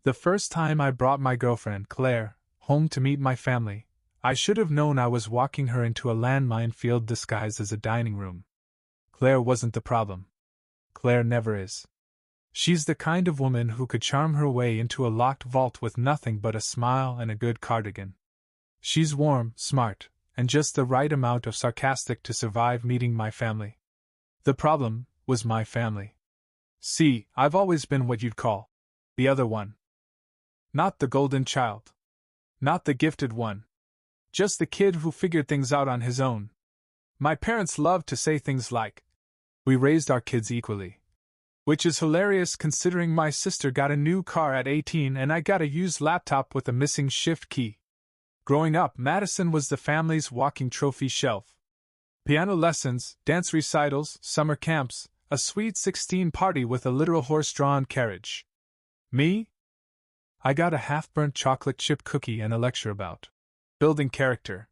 The first time I brought my girlfriend, Claire, home to meet my family, I should have known I was walking her into a landmine field disguised as a dining room. Claire wasn't the problem. Claire never is. She's the kind of woman who could charm her way into a locked vault with nothing but a smile and a good cardigan. She's warm, smart, and just the right amount of sarcastic to survive meeting my family. The problem was my family. See, I've always been what you'd call the other one. Not the golden child. Not the gifted one. Just the kid who figured things out on his own. My parents loved to say things like, "We raised our kids equally." Which is hilarious considering my sister got a new car at 18 and I got a used laptop with a missing shift key. Growing up, Madison was the family's walking trophy shelf. Piano lessons, dance recitals, summer camps, a sweet 16 party with a literal horse-drawn carriage. Me? I got a half-burnt chocolate chip cookie and a lecture about building character.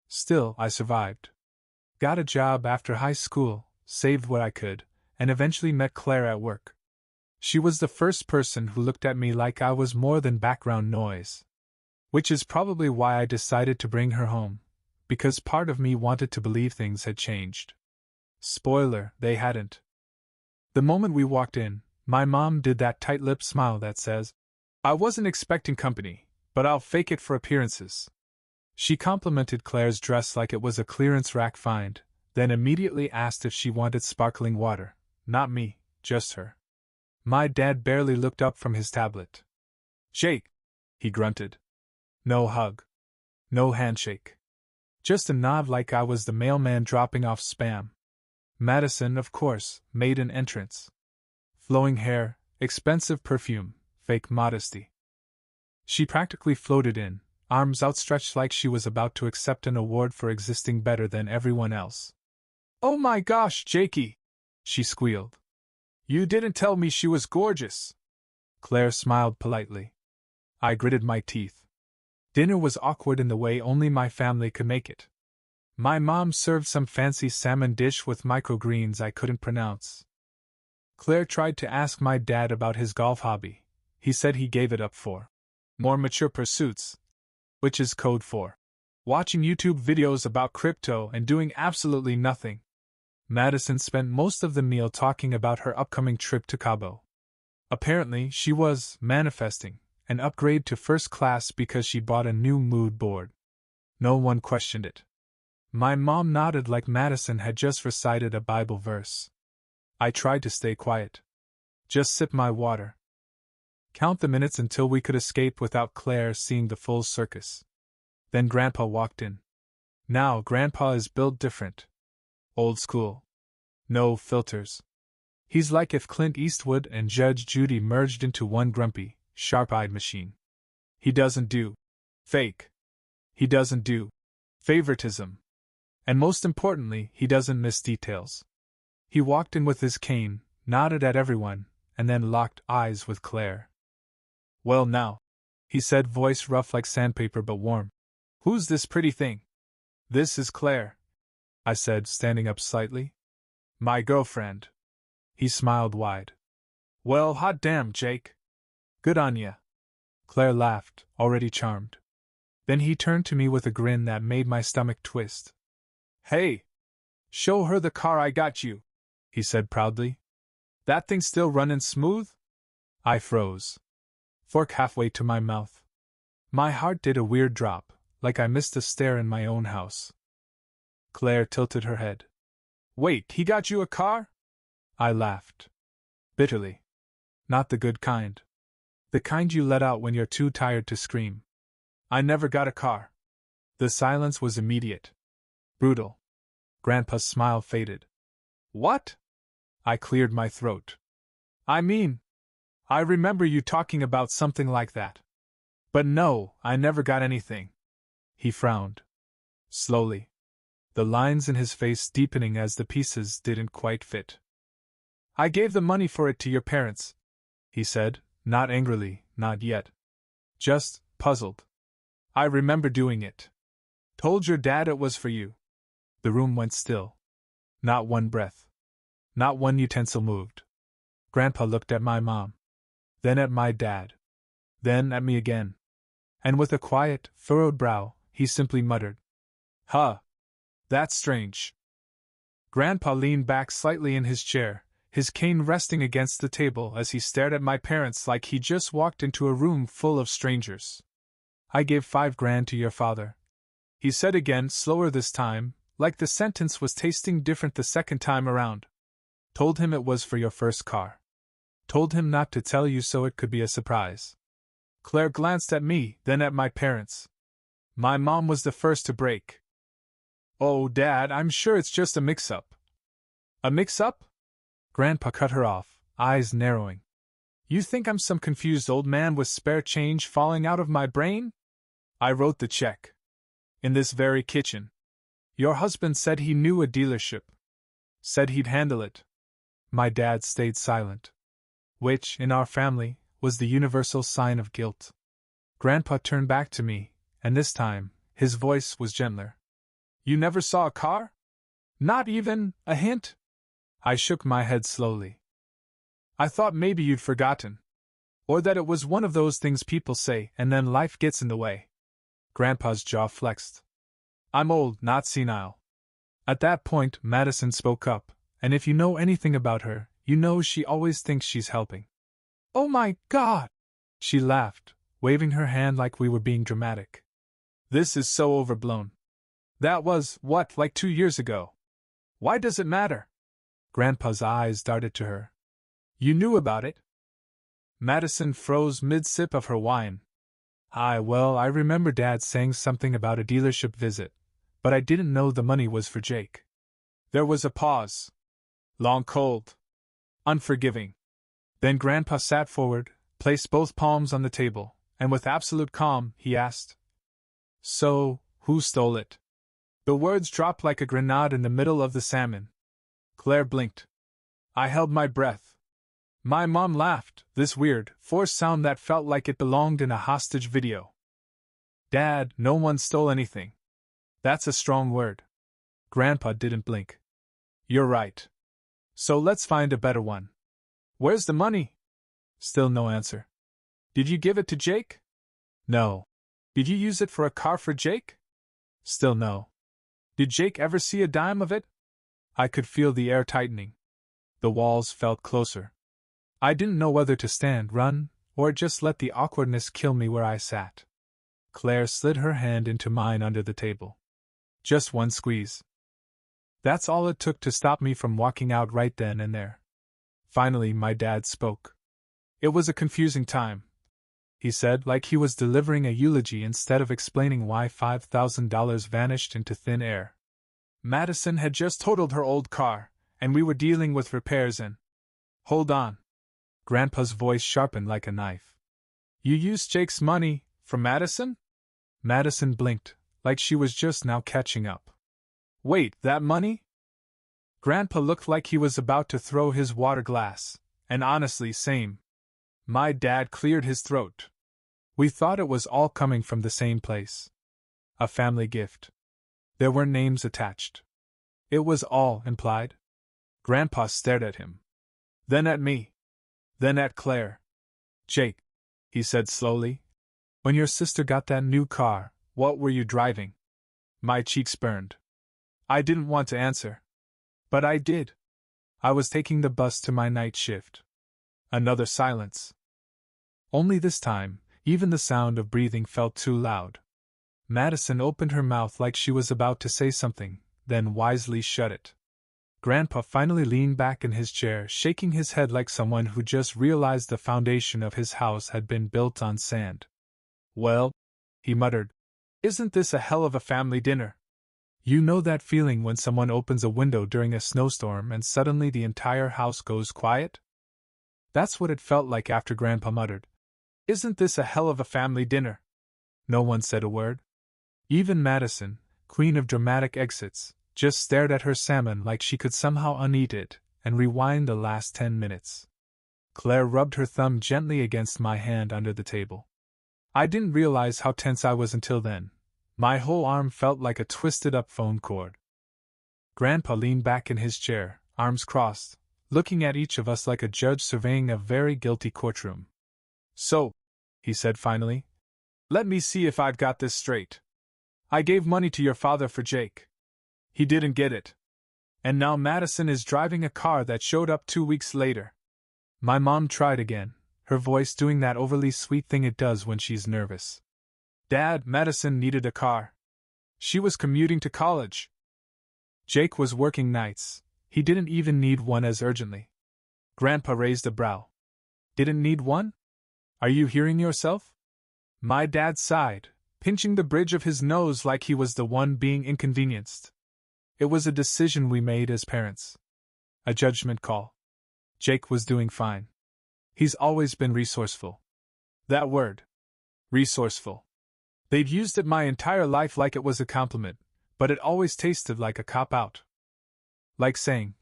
Still, I survived. Got a job after high school, saved what I could, and eventually met Claire at work. She was the first person who looked at me like I was more than background noise. Which is probably why I decided to bring her home, because part of me wanted to believe things had changed. Spoiler, they hadn't. The moment we walked in, my mom did that tight-lipped smile that says, "I wasn't expecting company, but I'll fake it for appearances." She complimented Claire's dress like it was a clearance rack find, then immediately asked if she wanted sparkling water. Not me, just her. My dad barely looked up from his tablet. "Jake," he grunted. No hug. No handshake. Just a nod like I was the mailman dropping off spam. Madison, of course, made an entrance. Flowing hair, expensive perfume, fake modesty. She practically floated in, arms outstretched like she was about to accept an award for existing better than everyone else. "Oh my gosh, Jakey!" she squealed. "You didn't tell me she was gorgeous." Claire smiled politely. I gritted my teeth. Dinner was awkward in the way only my family could make it. My mom served some fancy salmon dish with microgreens I couldn't pronounce. Claire tried to ask my dad about his golf hobby. He said he gave it up for more mature pursuits, which is code for watching YouTube videos about crypto and doing absolutely nothing. Madison spent most of the meal talking about her upcoming trip to Cabo. Apparently, she was manifesting an upgrade to first class because she bought a new mood board. No one questioned it. My mom nodded like Madison had just recited a Bible verse. I tried to stay quiet. Just sip my water. Count the minutes until we could escape without Claire seeing the full circus. Then Grandpa walked in. Now Grandpa is built different. Old school. No filters. He's like if Clint Eastwood and Judge Judy merged into one grumpy, sharp-eyed machine. He doesn't do fake. He doesn't do favoritism. And most importantly, he doesn't miss details. He walked in with his cane, nodded at everyone, and then locked eyes with Claire. "Well now," he said, voice rough like sandpaper but warm. "Who's this pretty thing?" "This is Claire," I said, standing up slightly. "My girlfriend." He smiled wide. "Well, hot damn, Jake. Good on ya." Claire laughed, already charmed. Then he turned to me with a grin that made my stomach twist. "Hey! Show her the car I got you," he said proudly. "That thing still running smooth?" I froze. Fork halfway to my mouth. My heart did a weird drop, like I missed a stair in my own house. Claire tilted her head. "Wait, he got you a car?" I laughed. Bitterly. "Not the good kind. The kind you let out when you're too tired to scream. I never got a car." The silence was immediate. Brutal. Grandpa's smile faded. "What?" I cleared my throat. I remember you talking about something like that. But no, I never got anything." He frowned. Slowly. The lines in his face deepening as the pieces didn't quite fit. "I gave the money for it to your parents," he said, not angrily, not yet. Just puzzled. "I remember doing it. Told your dad it was for you." The room went still. Not one breath. Not one utensil moved. Grandpa looked at my mom. Then at my dad. Then at me again. And with a quiet, furrowed brow, he simply muttered, "Huh. That's strange." Grandpa leaned back slightly in his chair, his cane resting against the table as he stared at my parents like he'd just walked into a room full of strangers. "I gave $5,000 to your father," he said again, slower this time, like the sentence was tasting different the second time around. "Told him it was for your first car. Told him not to tell you so it could be a surprise." Claire glanced at me, then at my parents. My mom was the first to break. "Oh, Dad, I'm sure it's just a mix-up." "A mix-up?" Grandpa cut her off, eyes narrowing. "You think I'm some confused old man with spare change falling out of my brain? I wrote the check. In this very kitchen. Your husband said he knew a dealership. Said he'd handle it." My dad stayed silent. Which, in our family, was the universal sign of guilt. Grandpa turned back to me, and this time, his voice was gentler. "You never saw a car? Not even a hint?" I shook my head slowly. "I thought maybe you'd forgotten. Or that it was one of those things people say and then life gets in the way." Grandpa's jaw flexed. "I'm old, not senile." At that point, Madison spoke up, and if you know anything about her, you know she always thinks she's helping. "Oh my God!" she laughed, waving her hand like we were being dramatic. "This is so overblown. That was, what, like 2 years ago? Why does it matter?" Grandpa's eyes darted to her. "You knew about it?" Madison froze mid-sip of her wine. Well, I remember Dad saying something about a dealership visit, but I didn't know the money was for Jake." There was a pause. Long, cold. Unforgiving. Then Grandpa sat forward, placed both palms on the table, and with absolute calm, he asked, "So, who stole it?" The words dropped like a grenade in the middle of the salmon. Claire blinked. I held my breath. My mom laughed, this weird, forced sound that felt like it belonged in a hostage video. "Dad, no one stole anything." "That's a strong word." Grandpa didn't blink. "You're right. So let's find a better one. Where's the money?" Still no answer. "Did you give it to Jake?" "No." "Did you use it for a car for Jake?" Still no. "Did Jake ever see a dime of it?" I could feel the air tightening. The walls felt closer. I didn't know whether to stand, run, or just let the awkwardness kill me where I sat. Claire slid her hand into mine under the table. Just one squeeze. That's all it took to stop me from walking out right then and there. Finally, my dad spoke. "It was a confusing time," he said, like he was delivering a eulogy instead of explaining why $5,000 vanished into thin air. "Madison had just totaled her old car, and we were dealing with repairs and—" "Hold on." Grandpa's voice sharpened like a knife. "You used Jake's money, for Madison?" Madison blinked, like she was just now catching up. "Wait, that money?" Grandpa looked like he was about to throw his water glass, and honestly, same. My dad cleared his throat. "We thought it was all coming from the same place. A family gift. There were names attached. It was all implied." Grandpa stared at him. Then at me. Then at Claire. "Jake," he said slowly, "when your sister got that new car, what were you driving?" My cheeks burned. I didn't want to answer. But I did. I was taking the bus to my night shift. Another silence. Only this time, even the sound of breathing felt too loud. Madison opened her mouth like she was about to say something, then wisely shut it. Grandpa finally leaned back in his chair, shaking his head like someone who just realized the foundation of his house had been built on sand. "Well," he muttered, "isn't this a hell of a family dinner?" You know that feeling when someone opens a window during a snowstorm and suddenly the entire house goes quiet? That's what it felt like after Grandpa muttered, "Isn't this a hell of a family dinner?" No one said a word. Even Madison, queen of dramatic exits, just stared at her salmon like she could somehow uneat it and rewind the last 10 minutes. Claire rubbed her thumb gently against my hand under the table. I didn't realize how tense I was until then. My whole arm felt like a twisted-up phone cord. Grandpa leaned back in his chair, arms crossed, looking at each of us like a judge surveying a very guilty courtroom. "So," he said finally. Let me see if I've got this straight. I gave money to your father for Jake. He didn't get it. And now Madison is driving a car that showed up 2 weeks later. My mom tried again, her voice doing that overly sweet thing it does when she's nervous. Dad, Madison needed a car. She was commuting to college. Jake was working nights. He didn't even need one as urgently. Grandpa raised a brow. Didn't need one? Are you hearing yourself? My dad sighed, pinching the bridge of his nose like he was the one being inconvenienced. It was a decision we made as parents. A judgment call. Jake was doing fine. He's always been resourceful. That word. Resourceful. They'd used it my entire life like it was a compliment, but it always tasted like a cop-out. Like saying,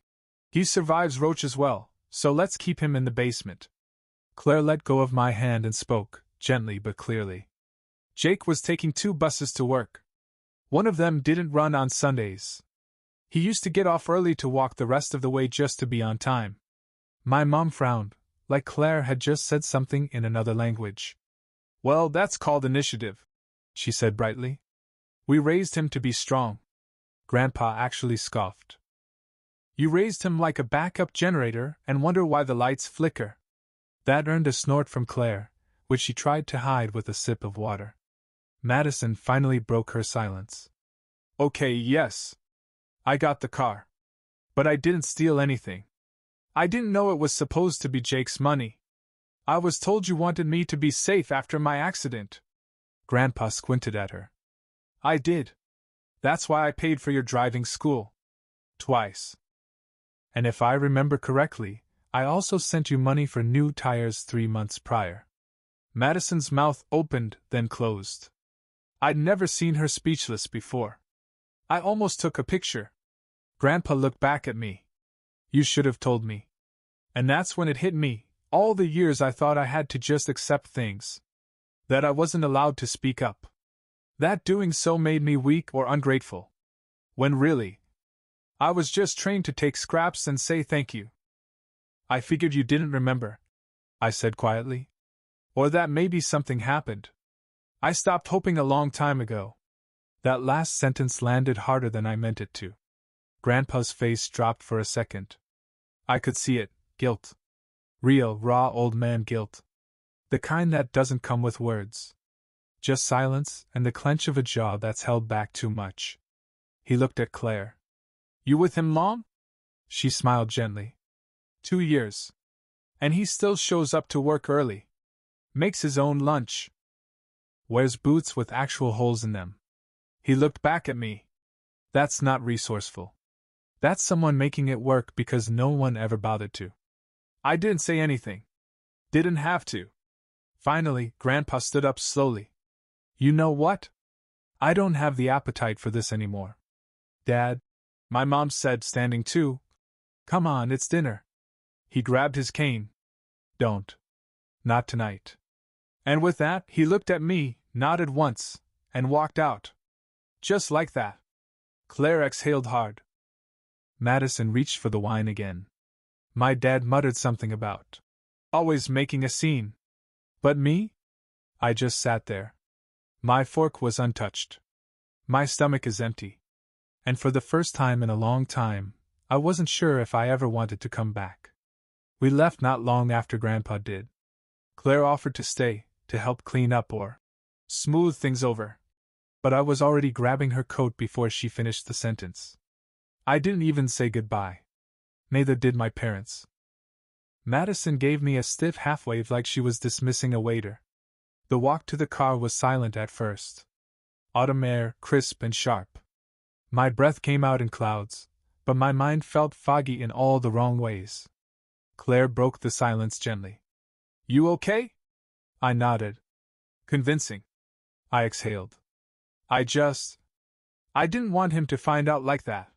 he survives roaches well, so let's keep him in the basement. Claire let go of my hand and spoke, gently but clearly. Jake was taking 2 buses to work. One of them didn't run on Sundays. He used to get off early to walk the rest of the way just to be on time. My mom frowned, like Claire had just said something in another language. Well, that's called initiative, she said brightly. We raised him to be strong. Grandpa actually scoffed. You raised him like a backup generator and wonder why the lights flicker. That earned a snort from Claire, which she tried to hide with a sip of water. Madison finally broke her silence. Okay, yes. I got the car. But I didn't steal anything. I didn't know it was supposed to be Jake's money. I was told you wanted me to be safe after my accident. Grandpa squinted at her. I did. That's why I paid for your driving school. Twice. And if I remember correctly, I also sent you money for new tires 3 months prior. Madison's mouth opened, then closed. I'd never seen her speechless before. I almost took a picture. Grandpa looked back at me. You should have told me. And that's when it hit me, all the years I thought I had to just accept things. That I wasn't allowed to speak up. That doing so made me weak or ungrateful. When really, I was just trained to take scraps and say thank you. I figured you didn't remember, I said quietly. Or that maybe something happened. I stopped hoping a long time ago. That last sentence landed harder than I meant it to. Grandpa's face dropped for a second. I could see it, guilt. Real, raw old man guilt. The kind that doesn't come with words. Just silence and the clench of a jaw that's held back too much. He looked at Claire. You with him long? She smiled gently. 2 years. And he still shows up to work early. Makes his own lunch. Wears boots with actual holes in them. He looked back at me. That's not resourceful. That's someone making it work because no one ever bothered to. I didn't say anything. Didn't have to. Finally, Grandpa stood up slowly. You know what? I don't have the appetite for this anymore. Dad, my mom said, standing too. Come on, it's dinner. He grabbed his cane. Don't. Not tonight. And with that, he looked at me, nodded once, and walked out. Just like that. Claire exhaled hard. Madison reached for the wine again. My dad muttered something about always making a scene. But me? I just sat there. My fork was untouched. My stomach is empty. And for the first time in a long time, I wasn't sure if I ever wanted to come back. We left not long after Grandpa did. Claire offered to stay, to help clean up or smooth things over. But I was already grabbing her coat before she finished the sentence. I didn't even say goodbye. Neither did my parents. Madison gave me a stiff half-wave like she was dismissing a waiter. The walk to the car was silent at first. Autumn air, crisp and sharp. My breath came out in clouds, but my mind felt foggy in all the wrong ways. Claire broke the silence gently. You okay? I nodded. Convincing. I exhaled. I didn't want him to find out like that.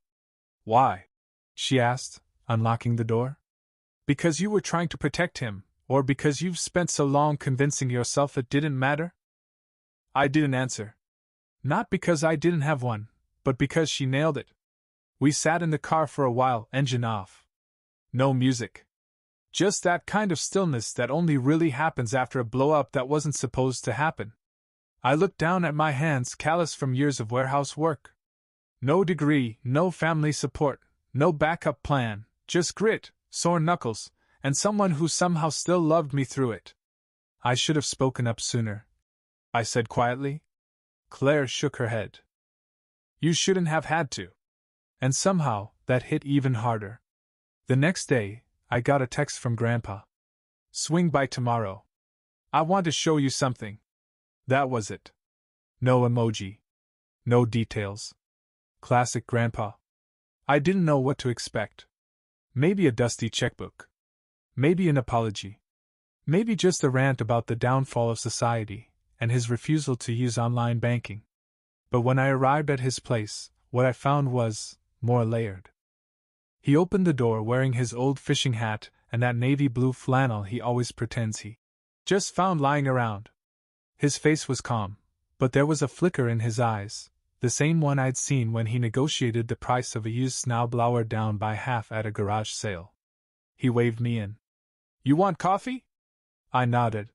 Why? She asked, unlocking the door. Because you were trying to protect him, or because you've spent so long convincing yourself it didn't matter? I didn't answer. Not because I didn't have one, but because she nailed it. We sat in the car for a while, engine off. No music. Just that kind of stillness that only really happens after a blow-up that wasn't supposed to happen. I looked down at my hands, callous from years of warehouse work. No degree, no family support, no backup plan, just grit, sore knuckles, and someone who somehow still loved me through it. I should have spoken up sooner, I said quietly. Claire shook her head. You shouldn't have had to. And somehow, that hit even harder. The next day, I got a text from Grandpa. Swing by tomorrow. I want to show you something. That was it. No emoji. No details. Classic Grandpa. I didn't know what to expect. Maybe a dusty checkbook. Maybe an apology. Maybe just a rant about the downfall of society and his refusal to use online banking. But when I arrived at his place, what I found was more layered. He opened the door wearing his old fishing hat and that navy blue flannel he always pretends he just found lying around. His face was calm, but there was a flicker in his eyes, the same one I'd seen when he negotiated the price of a used snowblower down by half at a garage sale. He waved me in. You want coffee? I nodded.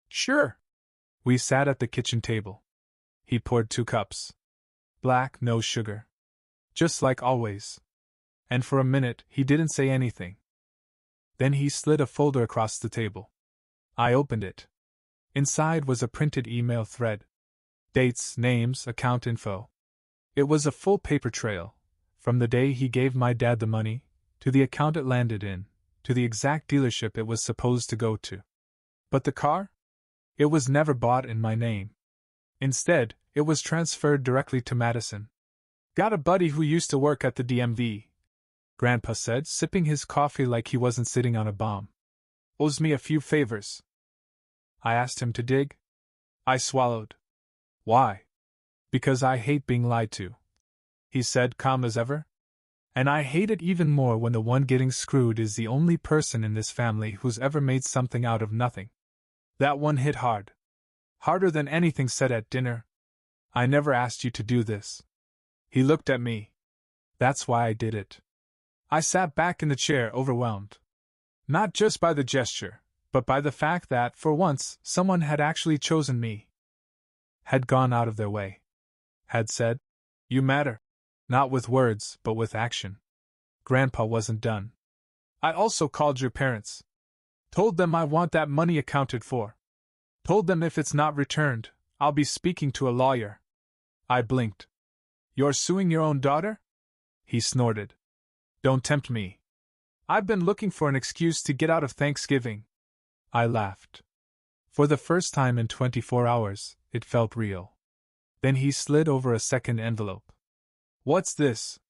Sure. We sat at the kitchen table. He poured 2 cups. Black, no sugar. Just like always. And for a minute, he didn't say anything. Then he slid a folder across the table. I opened it. Inside was a printed email thread. Dates, names, account info. It was a full paper trail, from the day he gave my dad the money, to the account it landed in, to the exact dealership it was supposed to go to. But the car? It was never bought in my name. Instead, it was transferred directly to Madison. Got a buddy who used to work at the DMV, Grandpa said, sipping his coffee like he wasn't sitting on a bomb. Owes me a few favors. I asked him to dig. I swallowed. Why? Because I hate being lied to, he said, calm as ever. And I hate it even more when the one getting screwed is the only person in this family who's ever made something out of nothing. That one hit hard. Harder than anything said at dinner. I never asked you to do this. He looked at me. That's why I did it. I sat back in the chair, overwhelmed. Not just by the gesture, but by the fact that, for once, someone had actually chosen me. Had gone out of their way. Had said, "You matter." Not with words, but with action. Grandpa wasn't done. I also called your parents. Told them I want that money accounted for. Told them if it's not returned, I'll be speaking to a lawyer. I blinked. You're suing your own daughter? He snorted. Don't tempt me. I've been looking for an excuse to get out of Thanksgiving. I laughed. For the first time in 24 hours, it felt real. Then he slid over a second envelope. What's this?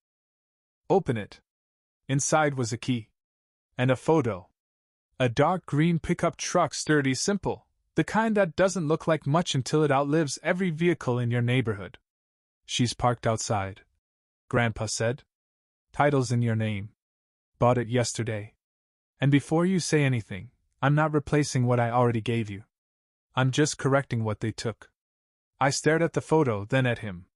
Open it. Inside was a key. And a photo. A dark green pickup truck, sturdy, simple. The kind that doesn't look like much until it outlives every vehicle in your neighborhood. She's parked outside, Grandpa said. Title's in your name. Bought it yesterday. And before you say anything, I'm not replacing what I already gave you. I'm just correcting what they took. I stared at the photo, then at him.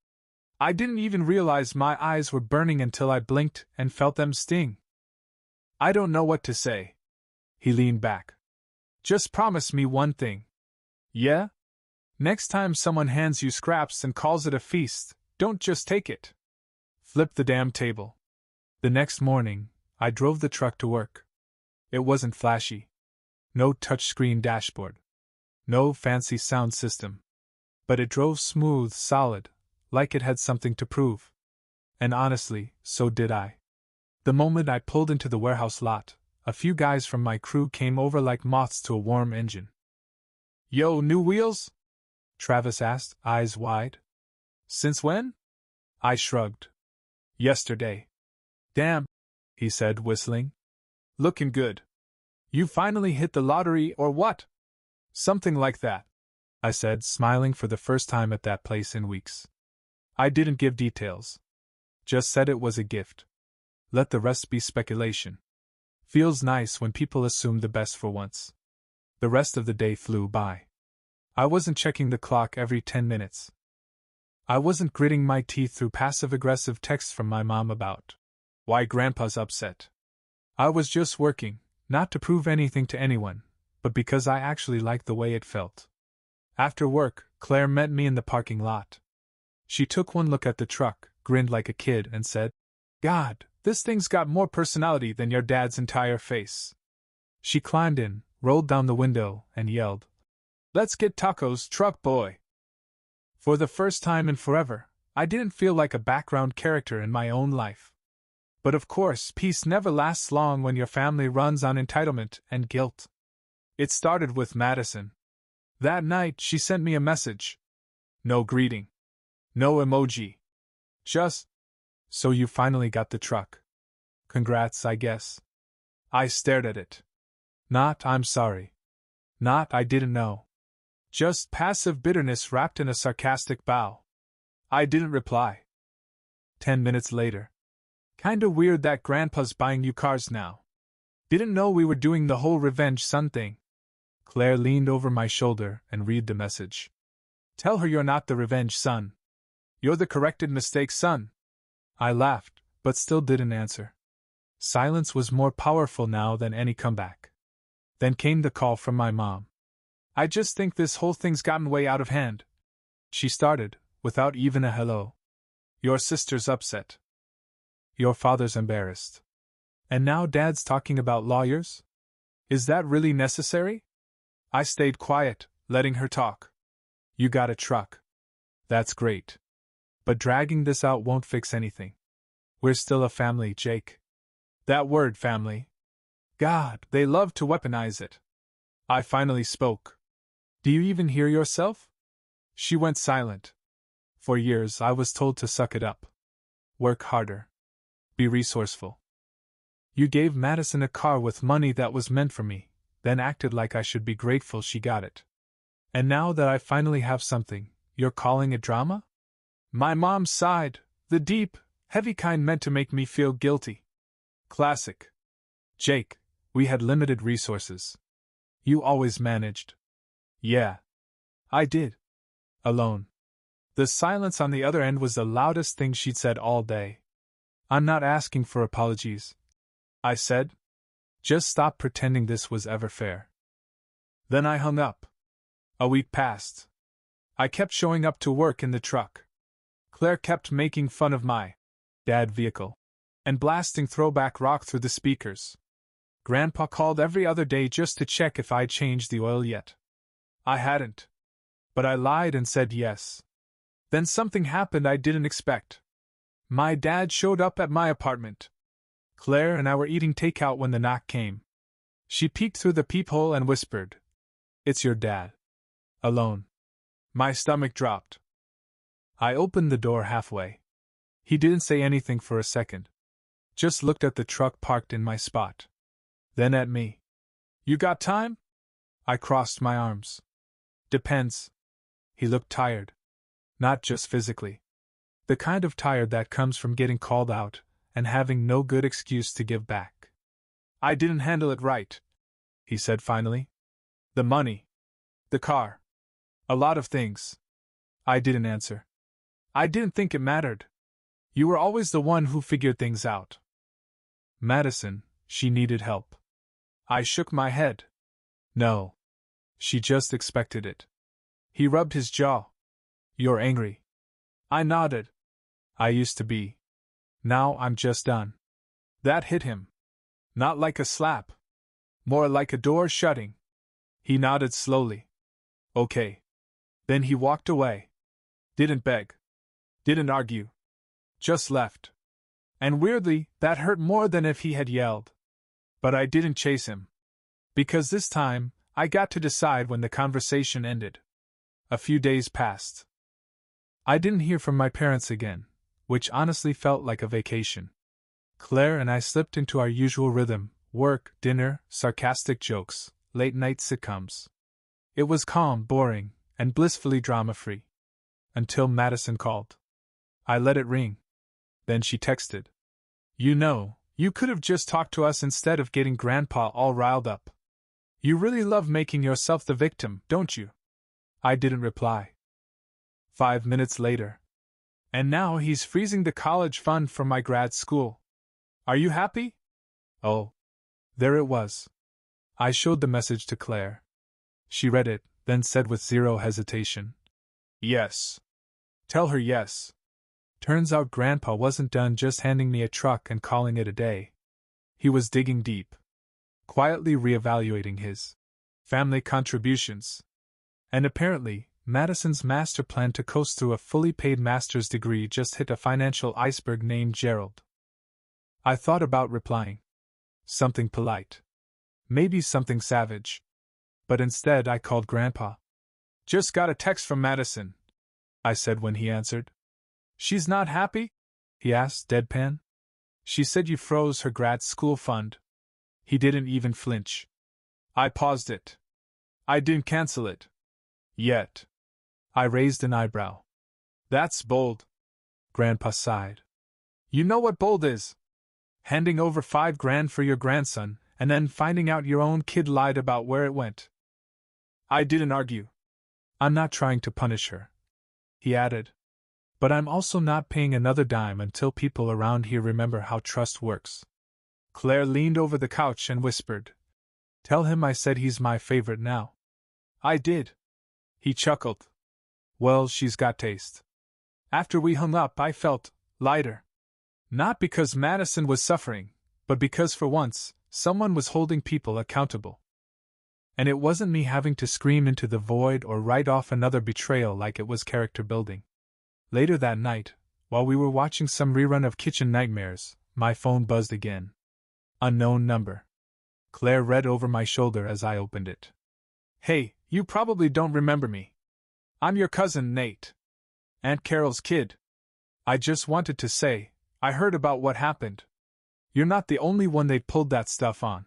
I didn't even realize my eyes were burning until I blinked and felt them sting. I don't know what to say. He leaned back. Just promise me one thing. Yeah? Next time someone hands you scraps and calls it a feast, don't just take it. Flip the damn table. The next morning, I drove the truck to work. It wasn't flashy. No touchscreen dashboard. No fancy sound system. But it drove smooth, solid, like it had something to prove. And honestly, so did I. The moment I pulled into the warehouse lot, a few guys from my crew came over like moths to a warm engine. Yo, new wheels? Travis asked, eyes wide. Since when? I shrugged. Yesterday. Damn, he said, whistling. Looking good. You finally hit the lottery or what? Something like that, I said, smiling for the first time at that place in weeks. I didn't give details. Just said it was a gift. Let the rest be speculation. Feels nice when people assume the best for once. The rest of the day flew by. I wasn't checking the clock every 10 minutes. I wasn't gritting my teeth through passive-aggressive texts from my mom about why Grandpa's upset. I was just working, not to prove anything to anyone, but because I actually liked the way it felt. After work, Claire met me in the parking lot. She took one look at the truck, grinned like a kid, and said, "God, this thing's got more personality than your dad's entire face." She climbed in, rolled down the window, and yelled, "Let's get tacos, truck boy!" For the first time in forever, I didn't feel like a background character in my own life. But of course, peace never lasts long when your family runs on entitlement and guilt. It started with Madison. That night, she sent me a message. No greeting. No emoji. Just, "So you finally got the truck. Congrats, I guess." I stared at it. Not, "I'm sorry." Not, "I didn't know." Just passive bitterness wrapped in a sarcastic bow. I didn't reply. 10 minutes later. "Kinda weird that Grandpa's buying you cars now. Didn't know we were doing the whole revenge son thing." Claire leaned over my shoulder and read the message. "Tell her you're not the revenge son. You're the corrected mistake son." I laughed, but still didn't answer. Silence was more powerful now than any comeback. Then came the call from my mom. "I just think this whole thing's gotten way out of hand," she started, without even a hello. "Your sister's upset. Your father's embarrassed. And now Dad's talking about lawyers? Is that really necessary?" I stayed quiet, letting her talk. "You got a truck. That's great. But dragging this out won't fix anything. We're still a family, Jake." That word, family. God, they love to weaponize it. I finally spoke. "Do you even hear yourself?" She went silent. For years I was told to suck it up. Work harder. Be resourceful. You gave Madison a car with money that was meant for me, then acted like I should be grateful she got it. And now that I finally have something, you're calling it drama? My mom sighed, the deep, heavy kind meant to make me feel guilty. Classic. "Jake, we had limited resources. You always managed." "Yeah. I did. Alone." The silence on the other end was the loudest thing she'd said all day. "I'm not asking for apologies," I said. "Just stop pretending this was ever fair." Then I hung up. A week passed. I kept showing up to work in the truck. Claire kept making fun of my dad vehicle and blasting throwback rock through the speakers. Grandpa called every other day just to check if I'd changed the oil yet. I hadn't. But I lied and said yes. Then something happened I didn't expect. My dad showed up at my apartment. Claire and I were eating takeout when the knock came. She peeked through the peephole and whispered, "It's your dad. Alone." My stomach dropped. I opened the door halfway. He didn't say anything for a second. Just looked at the truck parked in my spot. Then at me. "You got time?" I crossed my arms. "Depends." He looked tired. Not just physically. The kind of tired that comes from getting called out and having no good excuse to give back. "I didn't handle it right," he said finally. "The money. The car. A lot of things." I didn't answer. "I didn't think it mattered. You were always the one who figured things out." Madison, she needed help. I shook my head. No. She just expected it. He rubbed his jaw. "You're angry." I nodded. "I used to be. Now I'm just done." That hit him. Not like a slap. More like a door shutting. He nodded slowly. "Okay." Then he walked away. Didn't beg. Didn't argue. Just left. And weirdly, that hurt more than if he had yelled. But I didn't chase him. Because this time, I got to decide when the conversation ended. A few days passed. I didn't hear from my parents again, which honestly felt like a vacation. Claire and I slipped into our usual rhythm: work, dinner, sarcastic jokes, late-night sitcoms. It was calm, boring, and blissfully drama-free. Until Madison called. I let it ring. Then she texted. "You know, you could have just talked to us instead of getting Grandpa all riled up. You really love making yourself the victim, don't you?" I didn't reply. 5 minutes later. "And now he's freezing the college fund for my grad school. Are you happy?" Oh. There it was. I showed the message to Claire. She read it, then said with zero hesitation, "Yes. Tell her yes." Turns out Grandpa wasn't done just handing me a truck and calling it a day. He was digging deep, quietly reevaluating his family contributions. And apparently, Madison's master plan to coast through a fully paid master's degree just hit a financial iceberg named Gerald. I thought about replying. Something polite. Maybe something savage. But instead I called Grandpa. "Just got a text from Madison," I said when he answered. "She's not happy?" he asked, deadpan. "She said you froze her grad school fund." He didn't even flinch. "I paused it. I didn't cancel it. Yet." I raised an eyebrow. "That's bold." Grandpa sighed. "You know what bold is? Handing over $5,000 for your grandson, and then finding out your own kid lied about where it went." I didn't argue. "I'm not trying to punish her," he added. "But I'm also not paying another dime until people around here remember how trust works." Claire leaned over the couch and whispered, "Tell him I said he's my favorite now." "I did." He chuckled. "Well, she's got taste." After we hung up, I felt lighter. Not because Madison was suffering, but because for once, someone was holding people accountable. And it wasn't me having to scream into the void or write off another betrayal like it was character building. Later that night, while we were watching some rerun of Kitchen Nightmares, my phone buzzed again. Unknown number. Claire read over my shoulder as I opened it. "Hey, you probably don't remember me. I'm your cousin, Nate. Aunt Carol's kid. I just wanted to say, I heard about what happened. You're not the only one they pulled that stuff on.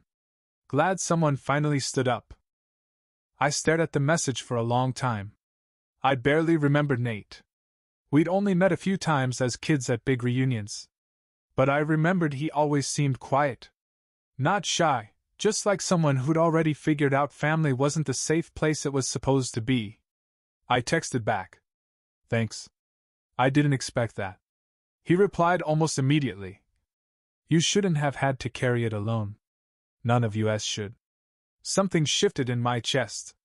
Glad someone finally stood up." I stared at the message for a long time. I barely remembered Nate. We'd only met a few times as kids at big reunions. But I remembered he always seemed quiet. Not shy, just like someone who'd already figured out family wasn't the safe place it was supposed to be. I texted back. "Thanks. I didn't expect that." He replied almost immediately. "You shouldn't have had to carry it alone. None of us should." Something shifted in my chest.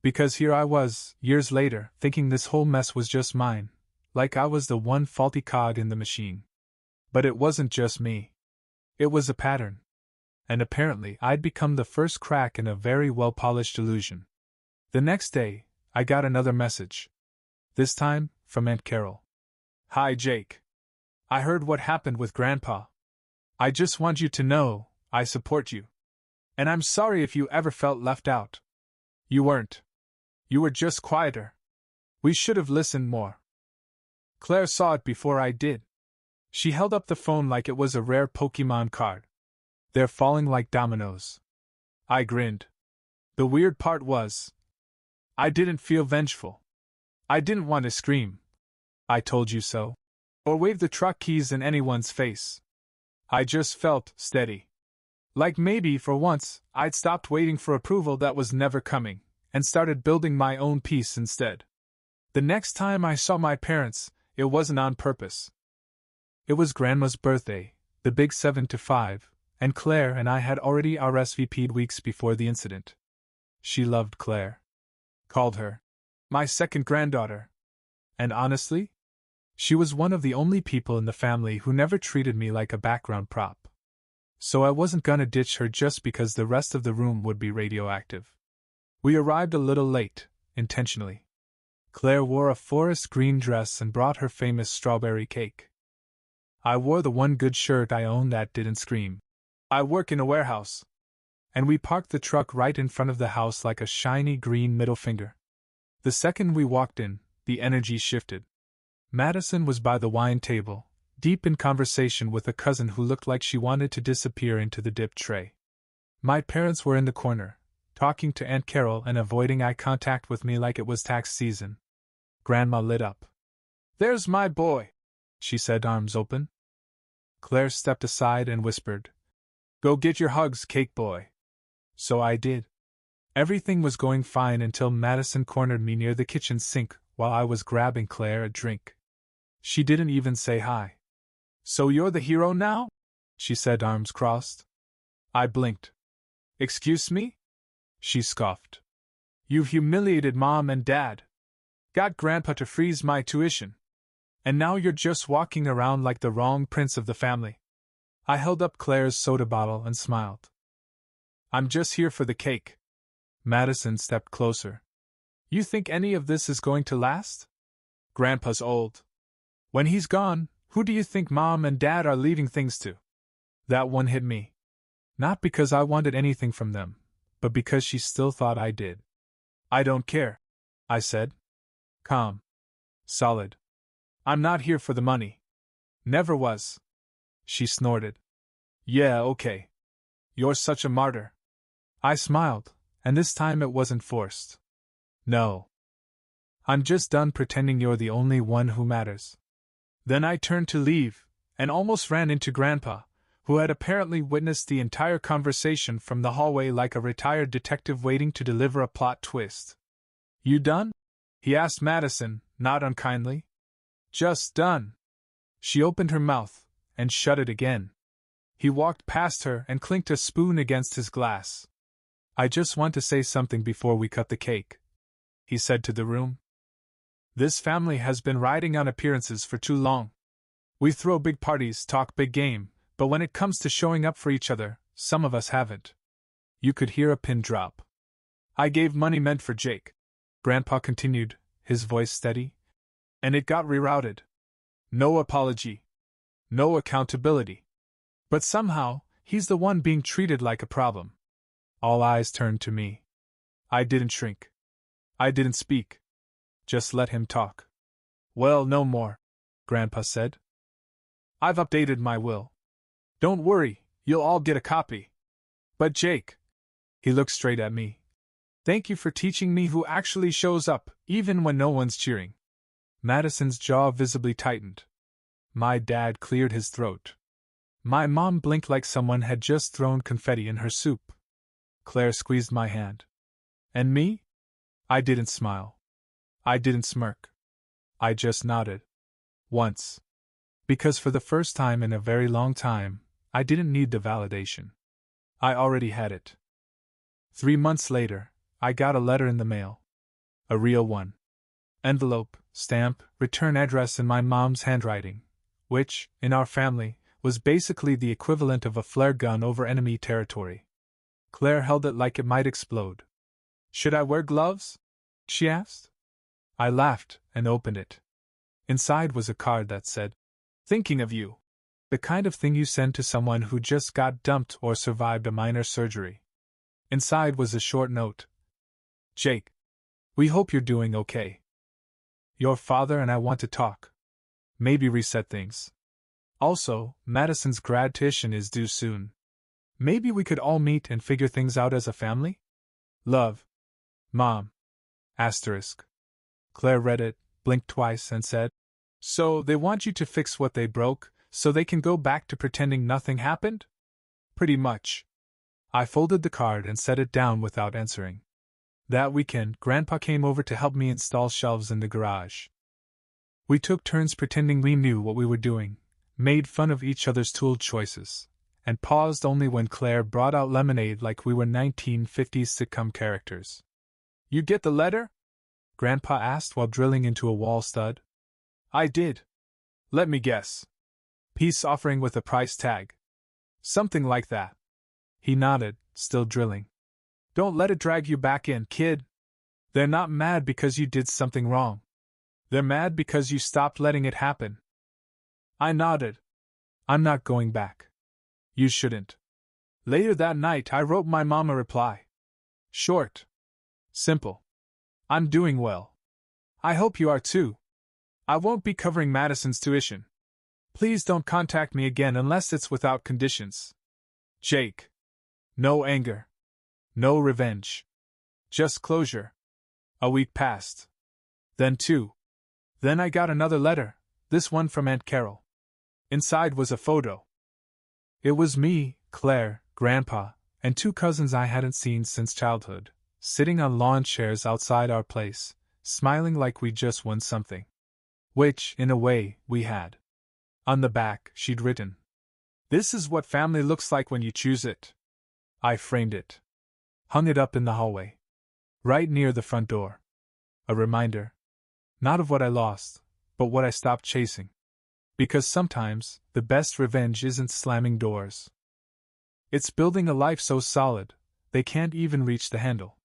Because here I was, years later, thinking this whole mess was just mine, like I was the one faulty cog in the machine. But it wasn't just me. It was a pattern. And apparently I'd become the first crack in a very well-polished illusion. The next day, I got another message. This time, from Aunt Carol. "Hi, Jake. I heard what happened with Grandpa. I just want you to know, I support you. And I'm sorry if you ever felt left out. You weren't. You were just quieter. We should have listened more." Claire saw it before I did. She held up the phone like it was a rare Pokémon card. "They're falling like dominoes." I grinned. The weird part was, I didn't feel vengeful. I didn't want to scream, "I told you so," or wave the truck keys in anyone's face. I just felt steady. Like maybe, for once, I'd stopped waiting for approval that was never coming, and started building my own peace instead. The next time I saw my parents, it wasn't on purpose. It was Grandma's birthday, the big 7-5, and Claire and I had already RSVP'd weeks before the incident. She loved Claire. Called her my second granddaughter. And honestly, she was one of the only people in the family who never treated me like a background prop. So I wasn't gonna ditch her just because the rest of the room would be radioactive. We arrived a little late, intentionally. Claire wore a forest green dress and brought her famous strawberry cake. I wore the one good shirt I owned that didn't scream, "I work in a warehouse." And we parked the truck right in front of the house like a shiny green middle finger. The second we walked in, the energy shifted. Madison was by the wine table, deep in conversation with a cousin who looked like she wanted to disappear into the dip tray. My parents were in the corner, talking to Aunt Carol and avoiding eye contact with me like it was tax season. Grandma lit up. "There's my boy," she said, arms open. Claire stepped aside and whispered, "Go get your hugs, cake boy." So I did. Everything was going fine until Madison cornered me near the kitchen sink while I was grabbing Claire a drink. She didn't even say hi. "So you're the hero now?" she said, arms crossed. I blinked. Excuse me? She scoffed. You've humiliated Mom and Dad. Got Grandpa to freeze my tuition. And now you're just walking around like the wrong prince of the family. I held up Claire's soda bottle and smiled. I'm just here for the cake. Madison stepped closer. You think any of this is going to last? Grandpa's old. When he's gone, who do you think Mom and Dad are leaving things to? That one hit me. Not because I wanted anything from them, but because she still thought I did. I don't care, I said. Calm. Solid. I'm not here for the money. Never was. She snorted. Yeah, okay. You're such a martyr. I smiled, and this time it wasn't forced. No. I'm just done pretending you're the only one who matters. Then I turned to leave, and almost ran into Grandpa, who had apparently witnessed the entire conversation from the hallway like a retired detective waiting to deliver a plot twist. You done? He asked Madison, not unkindly. Just done. She opened her mouth, and shut it again. He walked past her and clinked a spoon against his glass. I just want to say something before we cut the cake, he said to the room. This family has been riding on appearances for too long. We throw big parties, talk big game, but when it comes to showing up for each other, some of us haven't. You could hear a pin drop. I gave money meant for Jake, Grandpa continued, his voice steady, and it got rerouted. No apology. No accountability. But somehow, he's the one being treated like a problem. All eyes turned to me. I didn't shrink. I didn't speak. Just let him talk. Well, no more, Grandpa said. I've updated my will. Don't worry, you'll all get a copy. But Jake, he looked straight at me. Thank you for teaching me who actually shows up, even when no one's cheering. Madison's jaw visibly tightened. My dad cleared his throat. My mom blinked like someone had just thrown confetti in her soup. Claire squeezed my hand. And me? I didn't smile. I didn't smirk. I just nodded. Once. Because for the first time in a very long time, I didn't need the validation. I already had it. 3 months later, I got a letter in the mail. A real one. Envelope, stamp, return address in my mom's handwriting, which, in our family, was basically the equivalent of a flare gun over enemy territory. Claire held it like it might explode. Should I wear gloves? She asked. I laughed and opened it. Inside was a card that said, Thinking of you. The kind of thing you send to someone who just got dumped or survived a minor surgery. Inside was a short note. Jake. We hope you're doing okay. Your father and I want to talk. Maybe reset things. Also, Madison's grad tuition is due soon. Maybe we could all meet and figure things out as a family? Love. Mom. Asterisk. Claire read it, blinked twice, and said, So they want you to fix what they broke, so they can go back to pretending nothing happened? Pretty much. I folded the card and set it down without answering. That weekend, Grandpa came over to help me install shelves in the garage. We took turns pretending we knew what we were doing, made fun of each other's tool choices, and paused only when Claire brought out lemonade like we were 1950s sitcom characters. You get the letter? Grandpa asked while drilling into a wall stud. I did. Let me guess. Peace offering with a price tag. Something like that. He nodded, still drilling. Don't let it drag you back in, kid. They're not mad because you did something wrong. They're mad because you stopped letting it happen. I nodded. I'm not going back. You shouldn't. Later that night, I wrote my mom a reply. Short. Simple. I'm doing well. I hope you are too. I won't be covering Madison's tuition. Please don't contact me again unless it's without conditions. Jake. No anger. No revenge. Just closure. A week passed. Then 2. Then I got another letter, this one from Aunt Carol. Inside was a photo. It was me, Claire, Grandpa, and 2 cousins I hadn't seen since childhood, sitting on lawn chairs outside our place, smiling like we'd just won something. Which, in a way, we had. On the back, she'd written, This is what family looks like when you choose it. I framed it. Hung it up in the hallway. Right near the front door. A reminder. Not of what I lost, but what I stopped chasing. Because sometimes, the best revenge isn't slamming doors. It's building a life so solid, they can't even reach the handle.